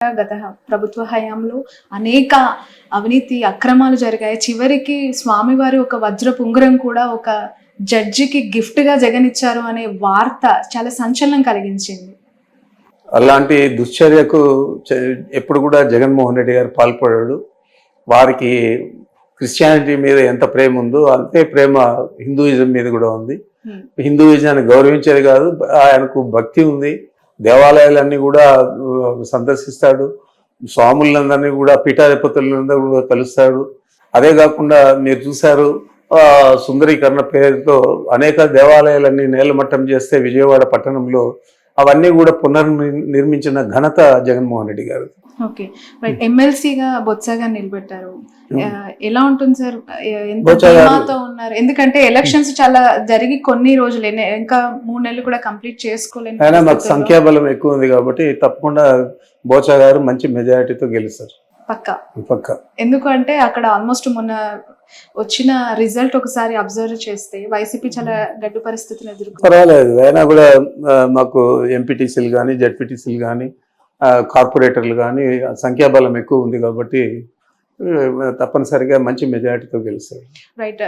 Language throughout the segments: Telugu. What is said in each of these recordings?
గత ప్రభుత్వ హయాంలో అనేక అవినీతి అక్రమాలు జరిగాయి. చివరికి స్వామివారి ఒక వజ్రపు ఉంగరం కూడా ఒక జడ్జికి గిఫ్ట్‌గా జగన్ ఇచ్చారు అనే వార్త చాలా సంచలనం కలిగించింది. అలాంటి దుశ్చర్యకు ఎప్పుడు కూడా జగన్మోహన్ రెడ్డి గారు పాల్పడాడు. వారికి క్రిస్టియానిటీ మీద ఎంత ప్రేమ ఉందో అంతే ప్రేమ హిందూయిజం మీద కూడా ఉంది. హిందూయిజాన్ని గౌరవించేది కాదు, ఆయనకు భక్తి ఉంది. దేవాలయాలన్నీ కూడా సందర్శిస్తాడు, స్వాములందరినీ కూడా పీఠాధిపతులందరూ కూడా కలుస్తాడు. అదే కాకుండా మీరు చూశారు, సుందరీకరణ పేరుతో అనేక దేవాలయాలన్నీ నేలమట్టం చేస్తే విజయవాడ పట్టణంలో అవన్నీ కూడా పునర్నిర్మించిన ఘనత జగన్మోహన్ రెడ్డి గారు. ఓకే, ఎమ్మెల్సీగా బొత్సగా నిలబెట్టారు. ఎలా ఉంటుంది సార్? ఎంత ధీమాతో ఉన్నారు? ఎందుకంటే ఎలక్షన్స్ చాలా జరిగి కొన్ని రోజులే, ఇంకా 3 నెలలు కూడా కంప్లీట్ చేసుకోలేదు. అయినా మాకు సంఖ్యాబలం ఎక్కువ ఉంది కాబట్టి తప్పకుండా బోచా గారు మంచి మెజారిటీతో గెలుస్తారు. పక్కా. ఎందుకంటే అక్కడ ఆల్మోస్ట్ మొన్న వచ్చిన రిజల్ట్ ఒకసారి అబ్జర్వ్ చేస్తే వైసీపీ చాలా గడ్డు పరిస్థితులు ఎదుర్కొంది. పర్వాలేదు, అయినా కూడా మాకు ఎంపీటీసీలు కానీ జెడ్పీటీసీలు కానీ కార్పొరేటర్లు కానీ సంఖ్యాబలం ఎక్కువ ఉంది కాబట్టి తప్పనిసరిగా మంచి మెజారిటీతో గెలుస్తారు. రైట్.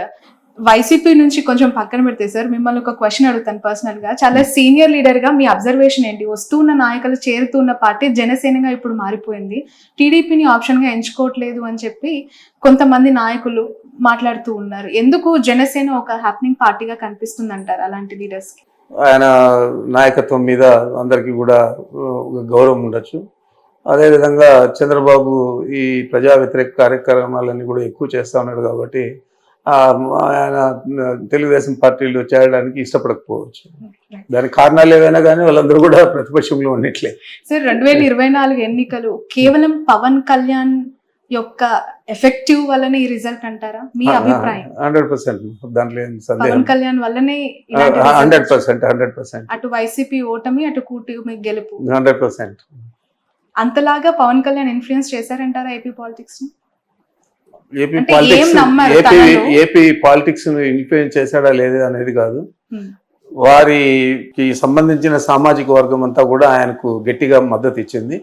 వైసీపీ నుంచి కొంచెం పక్కన పెడితే సార్, మిమ్మల్ని ఒక క్వశ్చన్ అడుగుతాను పర్సనల్ గా. చాలా సీనియర్ లీడర్ గా మీ అబ్జర్వేషన్ ఏంటి? వస్తున్న నాయకులు చేరుతున్న పార్టీ జనసేనగా ఇప్పుడు మారిపోయింది, టీడీపీని ఆప్షన్ గా ఎంచుకోవట్లేదు అని చెప్పి కొంతమంది నాయకులు మాట్లాడుతూ ఉన్నారు. ఎందుకు జనసేన ఒక హ్యాపెనింగ్ పార్టీగా కనిపిస్తుంది అంటారు అలాంటి లీడర్స్ కి? ఆయన నాయకత్వం మీద అందరికీ కూడా గౌరవం ఉండొచ్చు. అదేవిధంగా చంద్రబాబు ఈ ప్రజా వ్యతిరేక కార్యక్రమాలన్నీ కూడా ఎక్కువ చేస్తూ ఉన్నాడు కాబట్టి ఆయన తెలుగుదేశం పార్టీలో చేరడానికి ఇష్టపడకపోవచ్చు. దానికి కారణాలు ఏవైనా కానీ వాళ్ళందరూ కూడా ప్రతిపక్షంలో ఉన్నట్లే. సార్, 2024 ఎన్నికలు కేవలం పవన్ కళ్యాణ్ యొక్క ఎఫెక్టివ్ వల్లనే ఈ రిజల్ట్ అంటారా? మీ అభిప్రాయం? 100%. దాంట్లో పవన్ కళ్యాణ్ వల్లనే 100%. అటు వైసీపీ ఓటమి, అటు కూటమి గెలుపు 100%. అంతలాగా పవన్ కళ్యాణ్ ఇన్ఫ్లుయెన్స్ చేశారంటారా ఏపీ పాలిటిక్స్ ని? ఏపీ పాలిటిక్స్ ఇన్ఫ్లుయెన్స్ చేశాడా లేదా అనేది కాదు, వారికి సంబంధించిన సామాజిక వర్గం అంతా కూడా ఆయనకు గట్టిగా మద్దతు ఇచ్చింది.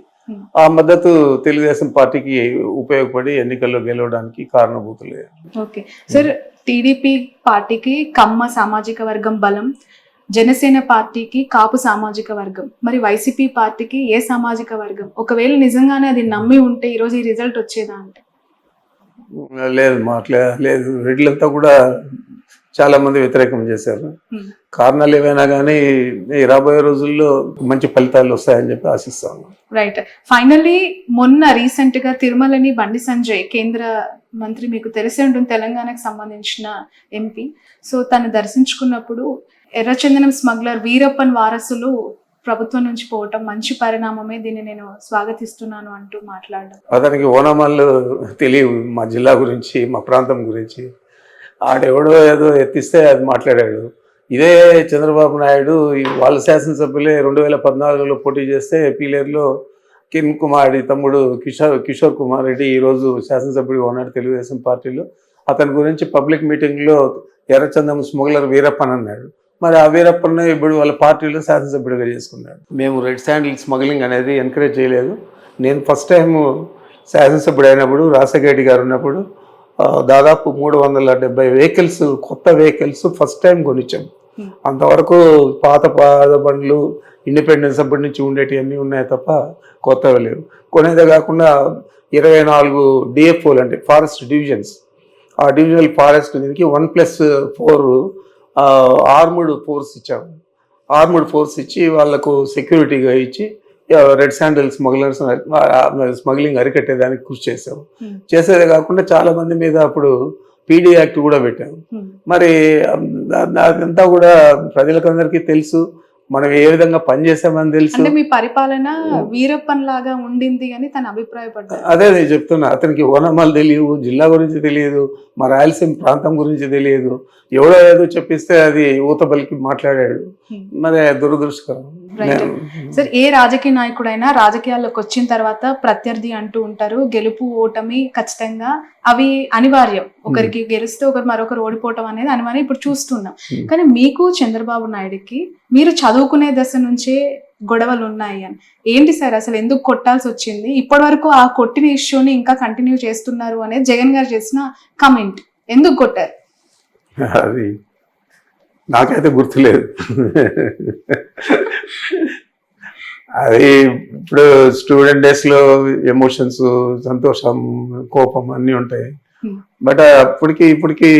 ఆ మద్దతు తెలుగుదేశం పార్టీకి ఉపయోగపడి ఎన్నికల్లో గెలవడానికి కారణభూతులే. ఓకే సార్, టీడీపీ పార్టీకి కమ్మ సామాజిక వర్గం బలం, జనసేన పార్టీకి కాపు సామాజిక వర్గం, మరి వైసీపీ పార్టీకి ఏ సామాజిక వర్గం? ఒకవేళ నిజంగానే అది నమ్మి ఉంటే ఈరోజు ఈ రిజల్ట్ వచ్చేదా అంటే? లేదు, లేదు. రెడ్లంతా కూడా చాలా మంది వ్యతిరేకం చేశారు. కారణాలు ఏవైనా కానీ రాబోయే రోజుల్లో మంచి ఫలితాలు వస్తాయని చెప్పి ఆశిస్తాను. రైట్. ఫైనల్లీ మొన్న రీసెంట్ గా తిరుమలని బండి సంజయ్, కేంద్ర మంత్రి, మీకు తెలిసి ఉంటుంది, తెలంగాణకు సంబంధించిన ఎంపీ. సో తను దర్శించుకున్నప్పుడు ఎర్రచందనం స్మగ్లర్ వీరప్పన్ వారసులు ప్రభుత్వం నుంచి పోవటం మంచి పరిణామమే, దీన్ని నేను స్వాగతిస్తున్నాను అంటూ మాట్లాడడం. అతనికి ఓనమాలు తెలియవు మా జిల్లా గురించి, మా ప్రాంతం గురించి. ఆడెవడో ఏదో ఎత్తిస్తే అది మాట్లాడాడు. ఇదే చంద్రబాబు నాయుడు వాళ్ళ శాసనసభ్యులే 2014లో పోటీ చేస్తే పీలేరులో కిరణ్ కుమార్ రెడ్డి తమ్ముడు కిషోర్ కుమార్ రెడ్డి ఈరోజు శాసనసభ్యుడిగా ఉన్నాడు తెలుగుదేశం పార్టీలో. అతని గురించి పబ్లిక్ మీటింగ్లో ఎర్రచందనం స్మగ్లర్ వీరప్పన్ అన్నాడు. మరి ఆ వీరప్పన్ ఇప్పుడు వాళ్ళ పార్టీలో శాసనసభ్యుడిగా చేసుకున్నాడు. మేము రెడ్ శాండిల్ స్మగ్లింగ్ అనేది ఎంకరేజ్ చేయలేదు. నేను ఫస్ట్ టైం శాసనసభ్యుడు అయినప్పుడు రాజశేఖర గారు ఉన్నప్పుడు దాదాపు 370 వెహికల్స్, కొత్త వెహికల్స్ ఫస్ట్ టైం కొనిచ్చాం. అంతవరకు పాత బండ్లు ఇండిపెండెన్స్ అప్పటి నుంచి ఉండేటివన్నీ ఉన్నాయి తప్ప కొత్తవి లేవు. కొనేదే కాకుండా 24 డిఎఫ్ఓలు అంటే ఫారెస్ట్ డివిజన్స్, ఆ డివిజనల్ ఫారెస్ట్ దీనికి 1+4 ఆర్మ్డ్ ఫోర్స్ ఇచ్చాము. ఆర్మ్డ్ ఫోర్స్ ఇచ్చి వాళ్లకు సెక్యూరిటీగా ఇచ్చి రెడ్ శాండిల్ స్మగ్లింగ్ అరికట్టేదానికి కృషి చేసాము. చేసేదే కాకుండా చాలా మంది మీద అప్పుడు పీడీ యాక్ట్ కూడా పెట్టాము. మరి అదంతా కూడా ప్రజలకందరికీ తెలుసు, మనం ఏ విధంగా పనిచేసామని తెలుసు. అంటే మీ పరిపాలన వీరప్పన్ లాగా ఉండింది అని తన అభిప్రాయపడ్డారు. అదే నేను చెప్తున్నా, అతనికి ఓనమాలు తెలియదు, జిల్లా గురించి తెలియదు, మా రాయలసీమ ప్రాంతం గురించి తెలియదు. ఎవడో ఏదో చెప్పిస్తే అది ఊతబలికి మాట్లాడాడు. మరి దురదృష్టకరం. రైట్ సార్, ఏ రాజకీయ నాయకుడైనా రాజకీయాల్లోకి వచ్చిన తర్వాత ప్రత్యర్థి అంటూ ఉంటారు. గెలుపు ఓటమి ఖచ్చితంగా అవి అనివార్యం. ఒకరికి గెలిస్తే మరొకరు ఓడిపోవటం అనేది అనివార్యం. ఇప్పుడు చూస్తున్నాం. కానీ మీకు చంద్రబాబు నాయుడుకి మీరు చదువుకునే దశ నుంచే గొడవలు ఉన్నాయి అని ఏంటి సార్, అసలు ఎందుకు కొట్టాల్సి వచ్చింది? ఇప్పటి వరకు ఆ కొట్టిన ఇష్యూని ఇంకా కంటిన్యూ చేస్తున్నారు అనేది జగన్ గారు చేసిన కమెంట్. ఎందుకు కొట్టారు? అది నాకైతే గుర్తులేదు. అది ఇప్పుడు స్టూడెంట్ డేస్లో ఎమోషన్స్, సంతోషం, కోపం అన్నీ ఉంటాయి. బట్ అప్పటికి ఇప్పటికి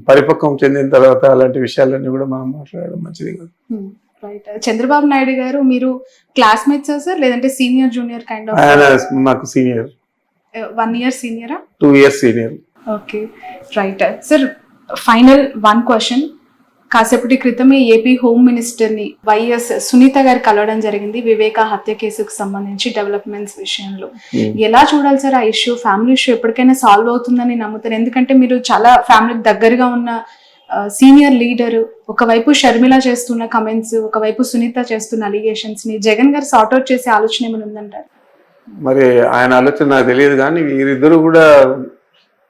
పరిపక్వం చెందిన తర్వాత అలాంటి విషయాలన్నీ కూడా మనం మాట్లాడడం మంచిది కాదు. రైట్. చంద్రబాబు నాయుడు గారు మీరు క్లాస్మేట్సా సార్, లేదంటే సీనియర్ జూనియర్ కైండ్ ఆఫ్? ఆయన మాకు senior. 1 year సీనియరా? 2 years senior. Okay, right sir. Final 1 question. కాసేపటి క్రితమే ఏపీ హోమ్ మినిస్టర్ని వైఎస్ సునీత గారు కలవడం జరిగింది వివేక హత్య కేసుకు సంబంధించి డెవలప్మెంట్స్ విషయంలో. ఎలా చూడాలి సార్ ఆ ఇష్యూ? ఫ్యామిలీ ఇష్యూ ఎప్పటికైనా సాల్వ్ అవుతుందని నమ్ముతారు? ఎందుకంటే మీరు చాలా ఫ్యామిలీకి దగ్గరగా ఉన్న సీనియర్ లీడర్. ఒకవైపు షర్మిల చేస్తున్న కమెంట్స్, ఒకవైపు సునీత చేస్తున్న అలిగేషన్స్ ని జగన్ గారు సార్ట్అవుట్ చేసే ఆలోచన ఏమైనా ఉందంటారు? మరి ఆయన ఆలోచన నాకు తెలియదు, కానీ వీరిద్దరు కూడా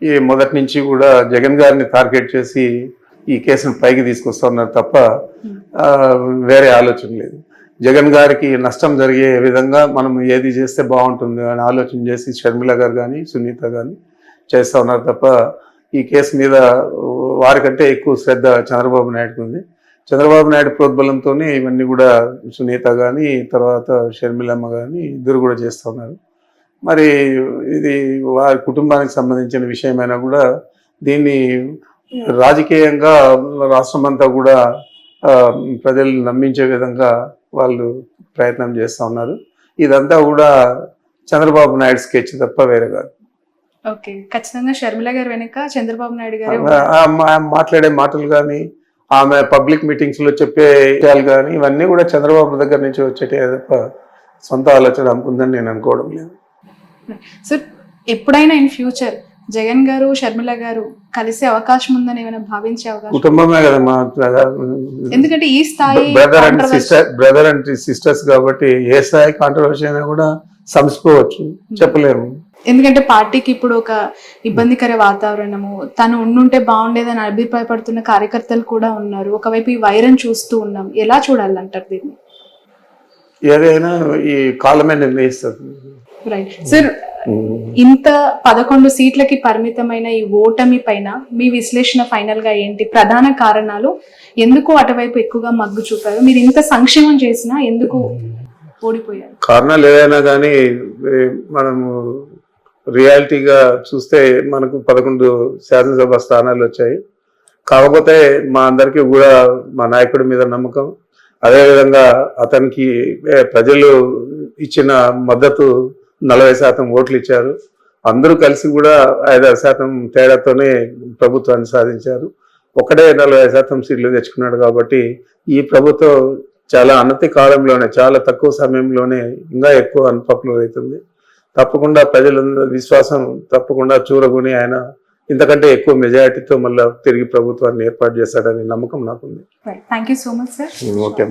ఈ మొదటి నుంచి కూడా జగన్ గారిని టార్గెట్ చేసి ఈ కేసును పైకి తీసుకొస్తున్నారు తప్ప వేరే ఆలోచన లేదు. జగన్ గారికి నష్టం జరిగే విధంగా మనం ఏది చేస్తే బాగుంటుంది అని ఆలోచన చేసి షర్మిల గారు కానీ సునీత కానీ చేస్తూ ఉన్నారు తప్ప ఈ కేసు మీద వారికంటే ఎక్కువ శ్రద్ధ చంద్రబాబు నాయుడుకి ఉంది. చంద్రబాబు నాయుడు ప్రోద్బలంతోనే ఇవన్నీ కూడా సునీత కానీ తర్వాత షర్మిలమ్మ కానీ ఇద్దరు కూడా చేస్తూ ఉన్నారు. మరి ఇది వారి కుటుంబానికి సంబంధించిన విషయమైనా కూడా దీన్ని రాజకీయంగా రాష్ట్రం అంతా కూడా ప్రజలు నమ్మించే విధంగా వాళ్ళు ప్రయత్నం చేస్తూ ఉన్నారు. ఇదంతా కూడా చంద్రబాబు నాయుడు స్కెచ్ తప్ప వేరే కాదు. ఓకే, ఖచ్చితంగా షర్మిల గారు వెనుక చంద్రబాబు నాయుడు గారు మాట్లాడే మాటలు కానీ ఆమె పబ్లిక్ మీటింగ్స్ లో చెప్పే విషయాలు కానీ ఇవన్నీ కూడా చంద్రబాబు దగ్గర నుంచి వచ్చేటే తప్ప సొంత ఆలోచన అనుకుందని నేను అనుకోవడం లేదు. సార్, ఎప్పుడైనా ఇన్ ఫ్యూచర్ జగన్ గారు షర్మిల గారు కలిసే అవకాశం ఉందని ఏమైనా భావించే అవకాశం? కుటుంబమే కదా మా, ఎందుకంటే ఈ స్థాయి బ్రదర్ అండ్ సిస్టర్స్ కాబట్టి ఏ స్థాయి కాంట్రవర్సీ అయినా కూడా సంసిపోవచ్చు, చెప్పలేము. ఎందుకంటే పార్టీకి ఇప్పుడు ఒక ఇబ్బందికర వాతావరణము, తను ఉండుంటే బాగుండేదని అభిప్రాయపడుతున్న కార్యకర్తలు కూడా ఉన్నారు. ఒకవైపు ఈ వైరం చూస్తూ ఉన్నాం. ఎలా చూడాలంటారు దీన్ని? ఏదైనా ఈ కాలమే నిర్ణయిస్తుంది. రైట్ సార్, ఇంత 11 సీట్లకి పరిమితమైన ఈ ఓటమి పైన మీ విశ్లేషణ ఫైనల్ గా ఏంటి? ప్రధాన కారణాలు ఎందుకు అటువైపు ఎక్కువగా మగ్గు చూపారు? మీరు ఇంత సంక్షేమం చేసినా ఎందుకు ఓడిపోయారు? కారణాలు ఏదైనా కానీ మనము రియాలిటీగా చూస్తే మనకు 11 శాసనసభ స్థానాలు వచ్చాయి. కాకపోతే మా అందరికీ కూడా మా నాయకుడి మీద నమ్మకం, అదేవిధంగా అతనికి ప్రజలు ఇచ్చిన మద్దతు 40% ఓట్లు ఇచ్చారు. అందరూ కలిసి కూడా 5-6% తేడాతోనే ప్రభుత్వాన్ని సాధించారు. ఒకడే 40% సీట్లు తెచ్చుకున్నాడు. కాబట్టి ఈ ప్రభుత్వం చాలా అనతి కాలంలోనే, చాలా తక్కువ సమయంలోనే ఇంకా ఎక్కువ అన్పాపులర్ అవుతుంది. తప్పకుండా ప్రజలందరూ విశ్వాసం తప్పకుండా చూరగొని ఆయన ఇంతకంటే ఎక్కువ మెజారిటీతో మళ్ళీ తిరిగి ప్రభుత్వాన్ని ఏర్పాటు చేస్తాడని నమ్మకం నాకుంది. Thank you so much sir. Okay.